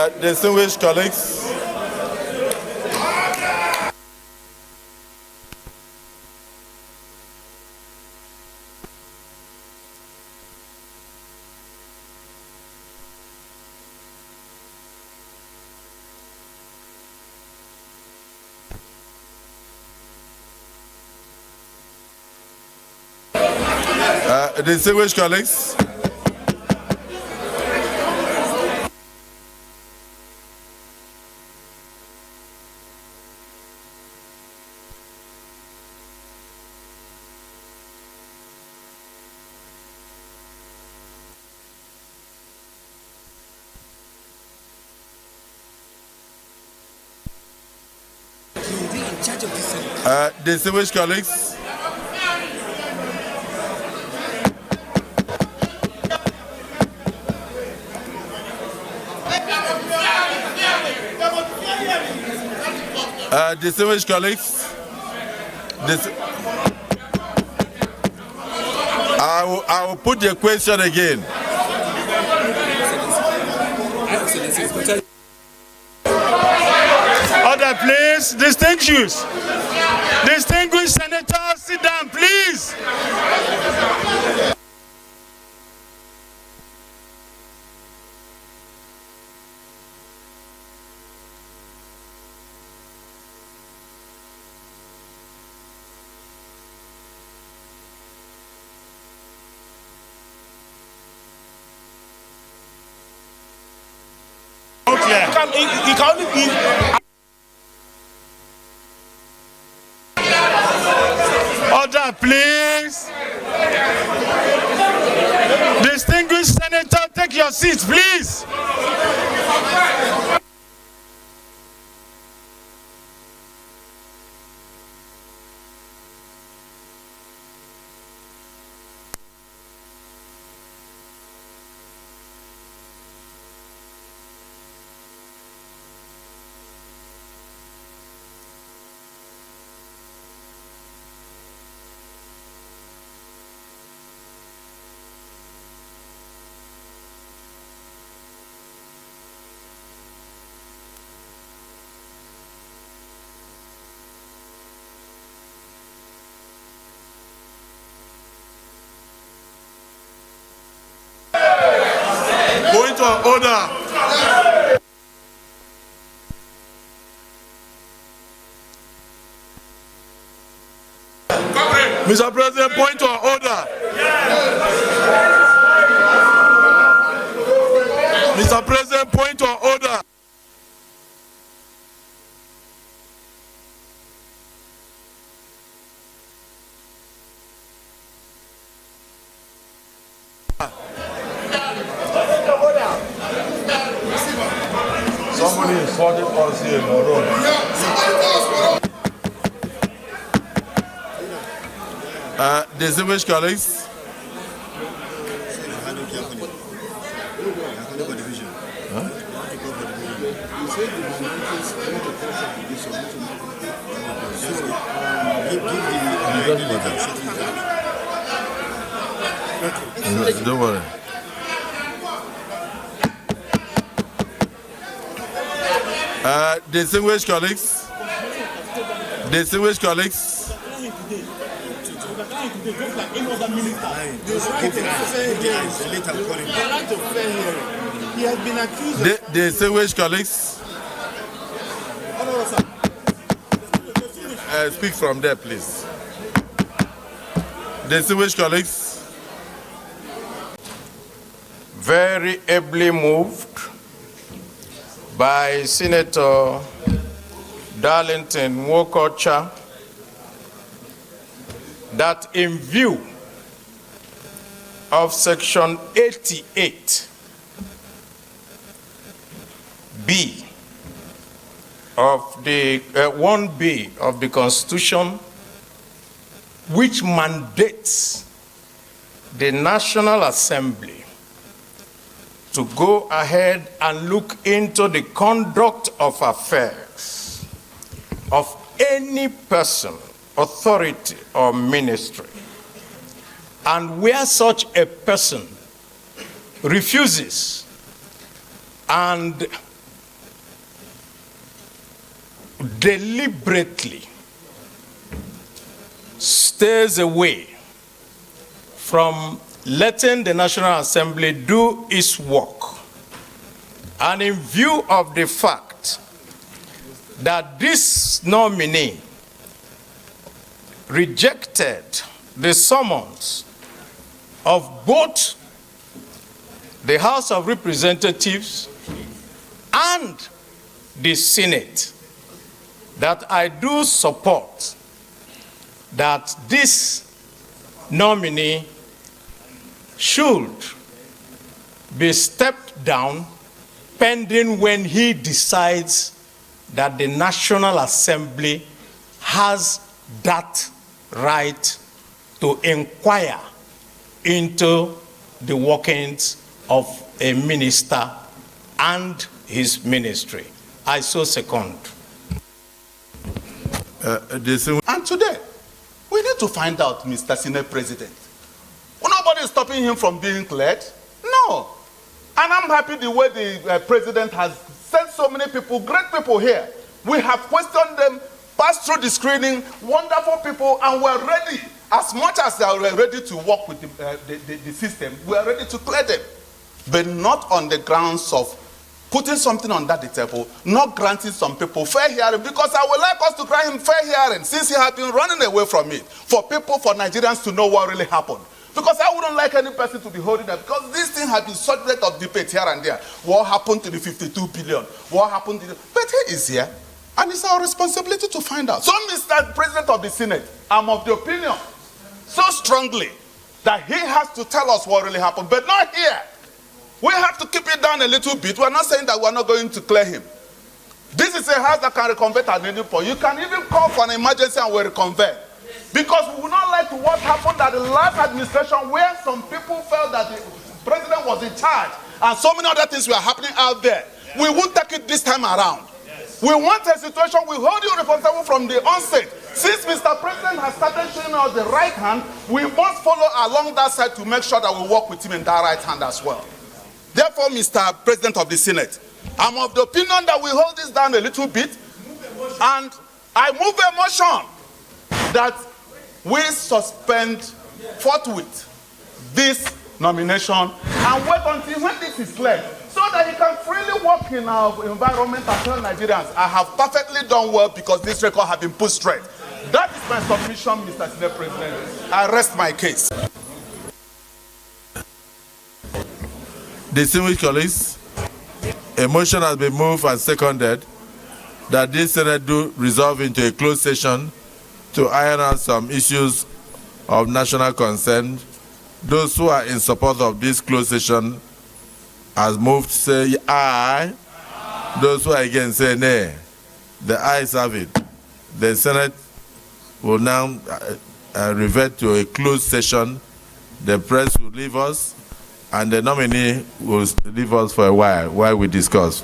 Distinguished colleagues, distinguished colleagues, distinguished colleagues, distinguished colleagues, I will put the question again. Order, please. Distinguished senators, sit down, please. It can only be. Order, please. Distinguished senator, take your seats, please. Point of order. Mr. President, point of order. Mr. President, point of order. Somebody insulted us here in the room. Distinguished colleagues, don't worry. Distinguished colleagues, distinguished colleagues, speak from there, please. Distinguished colleagues, very ably moved by Senator Darlington Nwokocha that in view of Section 88B of the 1B of the Constitution, which mandates the National Assembly to go ahead and look into the conduct of affairs of any person, authority, or ministry. And where such a person refuses and deliberately stays away from letting the National Assembly do its work, and in view of the fact that this nominee rejected the summons of both the House of Representatives and the Senate, that I do support that this nominee should be stepped down pending when he decides that the National Assembly has that right to inquire into the workings of a minister and his ministry. I so second. And today, we need to find out, Mr. Senate President. Well, nobody is stopping him from being cleared. No. And I'm happy the way the president has sent so many people, great people here. We have questioned them, passed through the screening, wonderful people, and we're ready. As much as they are ready to work with the system, we are ready to clear them. But not on the grounds of putting something under the table, not granting some people fair hearing, because I would like us to grant him fair hearing since he has been running away from it, for people, for Nigerians to know what really happened. Because I wouldn't like any person to be holding that, because this thing has been subject of debate here and there. What happened to the 52 billion? What happened to the... But he is here, and it's our responsibility to find out. So, Mr. President of the Senate, I'm of the opinion so strongly that he has to tell us what really happened, but not here. We have to keep it down a little bit. We're not saying that we're not going to clear him. This is a house that can reconvert at any point. You can even call for an emergency and we'll reconvert. Because we would not like what happened at the last administration, where some people felt that the president was in charge and so many other things were happening out there. We won't take it this time around. We want a situation, we hold you responsible from the onset. Since Mr. President has started showing us the right hand, we must follow along that side to make sure that we work with him in that right hand as well. Therefore, Mr. President of the Senate, I'm of the opinion that we hold this down a little bit, and I move a motion that we suspend forthwith this nomination and wait until when this is cleared, so that he can freely work in our environment and tell Nigerians, I have perfectly done well because this record has been put straight. That is my submission, Mr. Senate President. I rest my case. Distinguished colleagues, a motion has been moved and seconded that this Senate do resolve into a closed session to iron out some issues of national concern. Those who are in support of this closed session as moved say aye. Those who are against say nay. The ayes have it. The Senate will now revert to a closed session. The press will leave us, and the nominee will leave us for a while we discuss.